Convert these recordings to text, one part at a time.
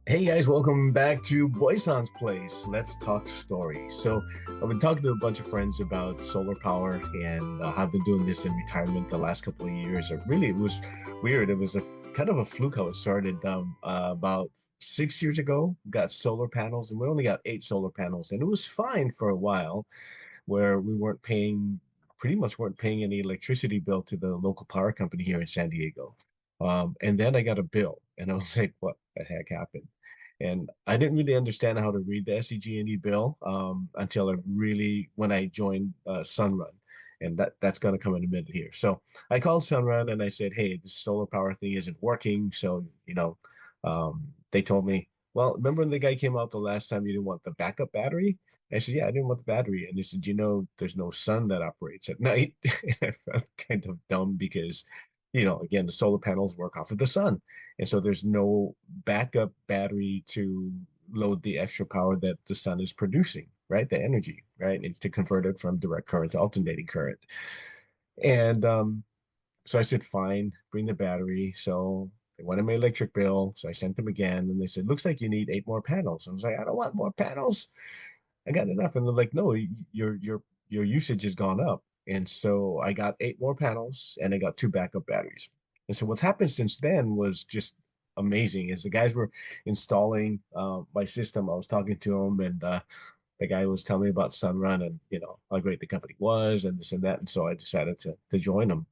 Hey guys, welcome back to Boyson's Place. Let's talk stories. So, I've been talking to a bunch of friends about solar power, and I've been doing this in retirement the last couple of years. It was weird. It was a kind of a fluke how it started. About 6 years ago, got solar panels, and we only got 8 solar panels, and it was fine for a while, where we weren't paying, pretty much weren't paying any electricity bill to the local power company here in San Diego. And then I got a bill, and I was like, "What the heck happened?" And I didn't really understand how to read the SDG&E bill until when I joined Sunrun, and that's going to come in a minute here. So I called Sunrun and I said, "Hey, this solar power thing isn't working." So they told me, "Well, remember when the guy came out the last time you didn't want the backup battery?" I said, "Yeah, I didn't want the battery." And they said, there's no sun that operates at night." And I felt kind of dumb because, again, the solar panels work off of the sun. And so there's no backup battery to load the extra power that the sun is producing, right? The energy, right? And to convert it from direct current to alternating current. And so I said, fine, bring the battery. So they wanted my electric bill. So I sent them again and they said, looks like you need 8 more panels. I was like, I don't want more panels. I got enough. And they're like, no, your usage has gone up. And so I got 8 more panels and I got 2 backup batteries. And so what's happened since then was just amazing. As the guys were installing my system, I was talking to them, and the guy was telling me about Sunrun and how great the company was and this and that. And so I decided to join them.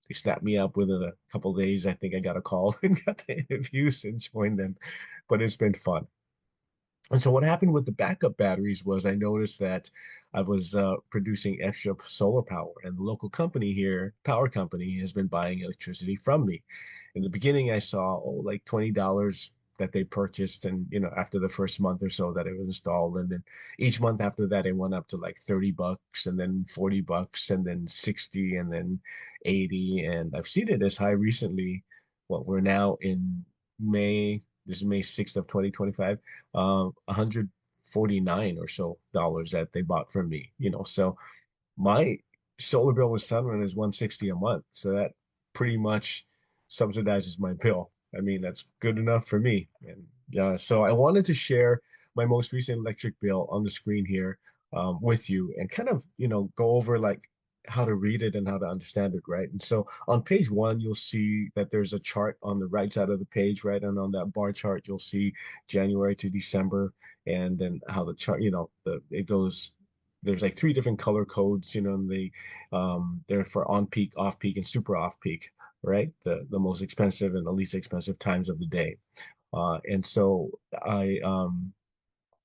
They snapped me up within a couple of days. I think I got a call and got the interviews and joined them. But it's been fun. And so what happened with the backup batteries was I noticed that I was producing extra solar power, and the local company here, power company, has been buying electricity from me. In the beginning, I saw like $20 that they purchased, and after the first month or so that it was installed, and then each month after that, it went up to like $30, and then $40, and then 60, and then 80, and I've seen it as high recently. What we're now in May. This is May 6th of 2025, 149 or so dollars that they bought from me, so my solar bill with Sunrun is 160 a month. So that pretty much subsidizes my bill. I mean, that's good enough for me. And yeah, so I wanted to share my most recent electric bill on the screen here with you and kind of, go over like how to read it and how to understand it, right? And so on page one, you'll see that there's a chart on the right side of the page, right? And on that bar chart, you'll see January to December, and then how the chart, it goes. There's like three different color codes, and they're for on peak, off peak, and super off peak, right? The most expensive and the least expensive times of the day. And so I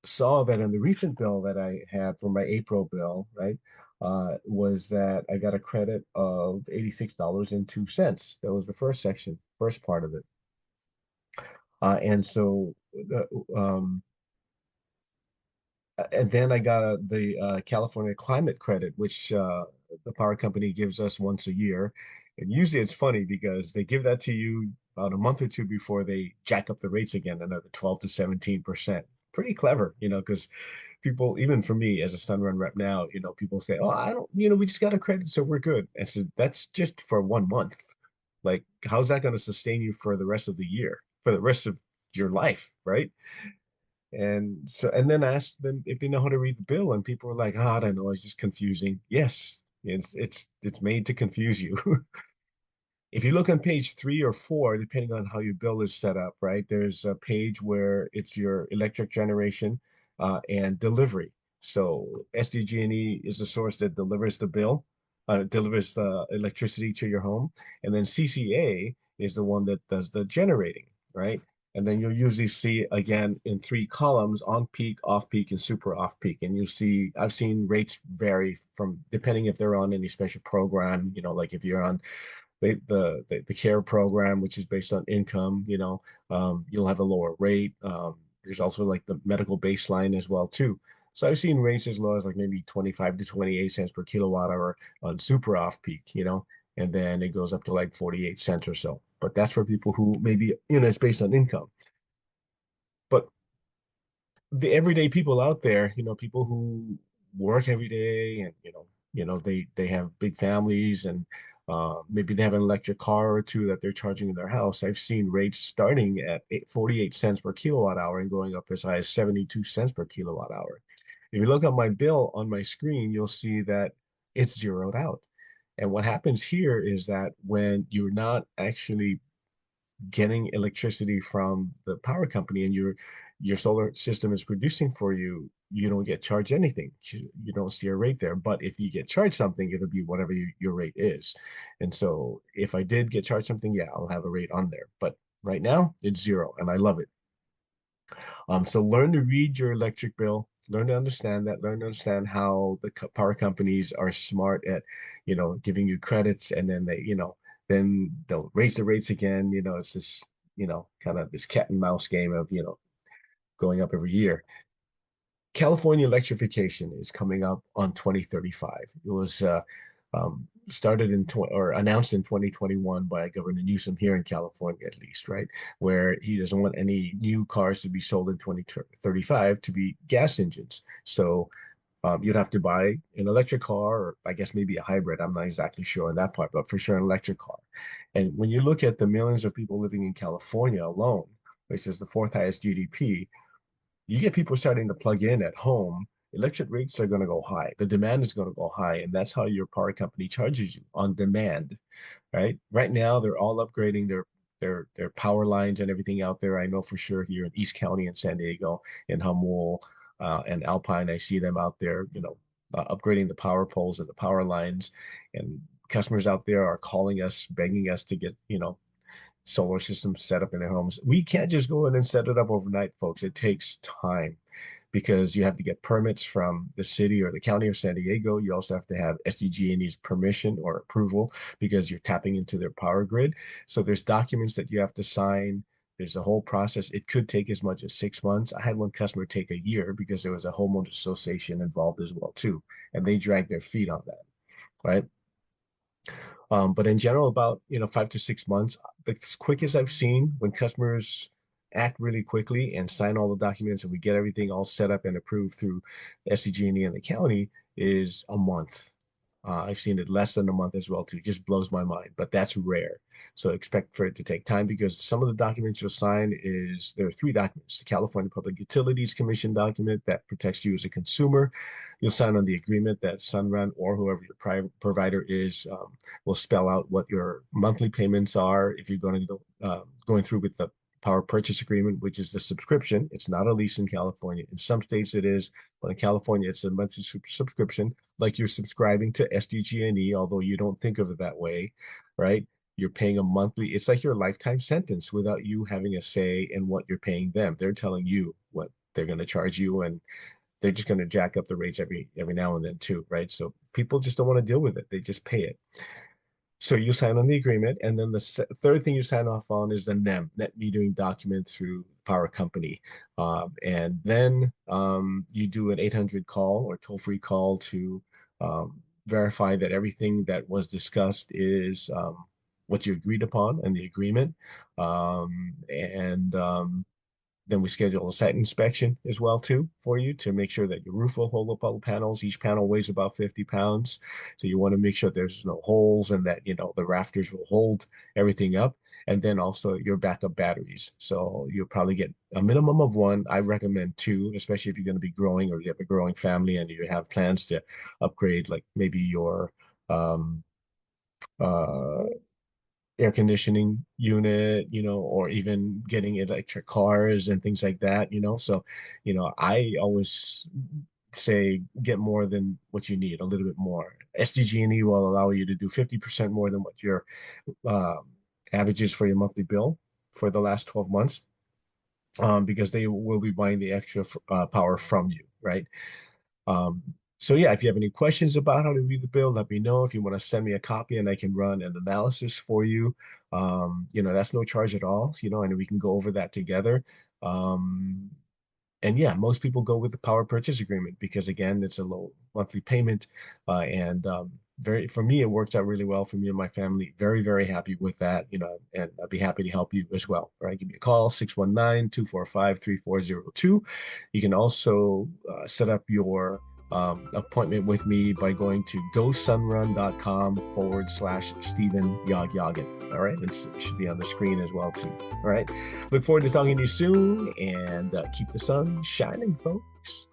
saw that in the recent bill that I had for my April bill, right, was that I got a credit of $86.02. That was the first section, first part of it. And so, and then I got the California climate credit, which the power company gives us once a year. And usually it's funny because they give that to you about a month or two before they jack up the rates again, another 12 to 17%. Pretty clever, because people, even for me as a Sunrun rep now, people say, "Oh, I don't, we just got a credit, so we're good." And so that's just for 1 month. Like, how's that going to sustain you for the rest of the year, for the rest of your life, right? And then I asked them if they know how to read the bill, and people were like, "Oh, I don't know, it's just confusing." Yes, it's made to confuse you. If you look on page 3 or 4, depending on how your bill is set up, right, there's a page where it's your electric generation and delivery. So SDG&E is the source that delivers the bill, delivers the electricity to your home, and then CCA is the one that does the generating, right? And then you'll usually see again in 3 columns on peak, off peak, and super off peak. And you'll see, I've seen rates vary from depending if they're on any special program, like if you're on the care program, which is based on income, you'll have a lower rate. There's also like the medical baseline as well too. So I've seen rates as low as like maybe 25 to 28 cents per kilowatt hour on super off peak, and then it goes up to like 48 cents or so. But that's for people who maybe, it's based on income. But the everyday people out there, people who work every day and they have big families and Maybe they have an electric car or two that they're charging in their house. I've seen rates starting at 48 cents per kilowatt hour and going up as high as 72 cents per kilowatt hour. If you look at my bill on my screen, you'll see that it's zeroed out. And what happens here is that when you're not actually getting electricity from the power company and your solar system is producing for you, you don't get charged anything. You don't see a rate there. But if you get charged something, it'll be whatever your rate is. And so if I did get charged something, yeah, I'll have a rate on there. But right now it's zero and I love it. So learn to read your electric bill, learn to understand that, learn to understand how the power companies are smart at, giving you credits and then then they'll raise the rates again. It's this, kind of this cat and mouse game of, going up every year. California electrification is coming up on 2035. It was started in 20, or announced in 2021 by Governor Newsom here in California, at least, right? Where he doesn't want any new cars to be sold in 2035 to be gas engines. So you'd have to buy an electric car, or I guess maybe a hybrid. I'm not exactly sure on that part, but for sure an electric car. And when you look at the millions of people living in California alone, which is the fourth highest GDP, you get people starting to plug in at home, electric rates are going to go high. The demand is going to go high, and that's how your power company charges you on demand, right? Right now, they're all upgrading their power lines and everything out there. I know for sure here in East County and San Diego, in Humboldt, and Alpine, I see them out there, upgrading the power poles and the power lines, and customers out there are calling us, begging us to get, solar systems set up in their homes. We can't just go in and set it up overnight, folks. It takes time because you have to get permits from the city or the county of San Diego. You also have to have SDG&E's permission or approval because you're tapping into their power grid. So there's documents that you have to sign. There's a whole process. It could take as much as 6 months. I had one customer take a year because there was a homeowners association involved as well too, and they dragged their feet on that, right? But in general, about 5 to 6 months, the quickest I've seen when customers act really quickly and sign all the documents and we get everything all set up and approved through SCG&E and the county is a month. I've seen it less than a month as well too. It just blows my mind, but that's rare. So expect for it to take time because some of the documents you'll sign there are three documents: the California Public Utilities Commission document that protects you as a consumer. You'll sign on the agreement that Sunrun or whoever your private provider is will spell out what your monthly payments are if you're going to go going through with the power purchase agreement, which is the subscription. It's not a lease in California. In some states it is, but in California it's a monthly subscription, like you're subscribing to SDG&E, although you don't think of it that way, right? You're paying a monthly, it's like your lifetime sentence without you having a say in what you're paying them. They're telling you what they're going to charge you, and they're just going to jack up the rates every now and then too, right? So people just don't want to deal with it. They just pay it. So you sign on the agreement, and then the third thing you sign off on is the NEM, net metering document through the power company. And then you do an 800 call or toll-free call to verify that everything that was discussed is what you agreed upon in the agreement. And then we schedule a site inspection as well too for you to make sure that your roof will hold up all the panels. Each panel weighs about 50 pounds. So you want to make sure there's no holes and that, the rafters will hold everything up. And then also your backup batteries. So you'll probably get a minimum of one. I recommend two, especially if you're going to be growing or you have a growing family and you have plans to upgrade, like maybe your uh, air conditioning unit, or even getting electric cars and things like that, So, I always say get more than what you need, a little bit more. SDG&E will allow you to do 50% more than what your um, average is for your monthly bill for the last 12 months, because they will be buying the extra power from you, right? Um, so yeah, if you have any questions about how to read the bill, let me know. If you want to send me a copy and I can run an analysis for you, that's no charge at all, and we can go over that together. Um, and yeah, most people go with the power purchase agreement because again, it's a low monthly payment, and very for me, it works out really well for me and my family. Very, very happy with that, and I'd be happy to help you as well. All right, give me a call 619-245-3402. You can also set up your appointment with me by going to gosunrun.com/Stephen Yogyagan. All right, it should be on the screen as well too. All right, look forward to talking to you soon, and keep the sun shining, folks.